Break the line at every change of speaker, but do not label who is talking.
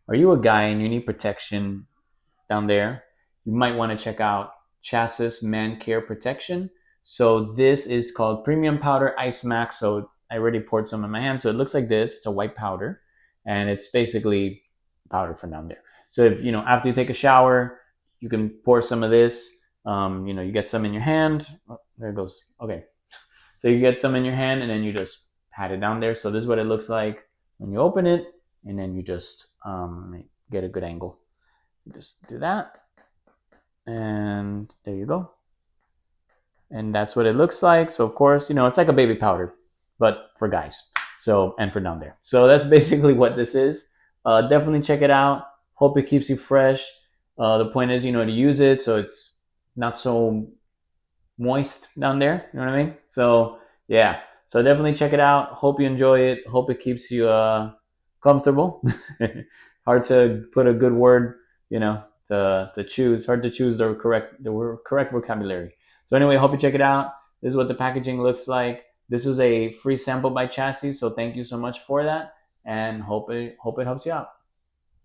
are you a guy and you need protection down there, you might want to check out Chassis Man Care Protection. So this is called Premium Powder Ice Max. So I already poured some in my hand. So it looks like this. It's a white powder, and it's basically powder for down there. So if after you take a shower, you can pour some of this. You get some in your hand. Oh, there it goes. Okay, so you get some in your hand, and then you just pat it down there. So this is what it looks like when you open it, and then you just get a good angle. You just do that, and there you go. And that's what it looks like. So of course, it's like a baby powder, but for guys. So, and for down there. So that's basically what this is. Definitely check it out. Hope it keeps you fresh. The point is, to use it so it's not so moist down there. You know what I mean? So yeah. So definitely check it out. Hope you enjoy it. Hope it keeps you comfortable. Hard to put a good word, to choose. Hard to choose the correct vocabulary. So anyway, hope you check it out. This is what the packaging looks like. This was a free sample by Chassis, so thank you so much for that, and hope it helps you out.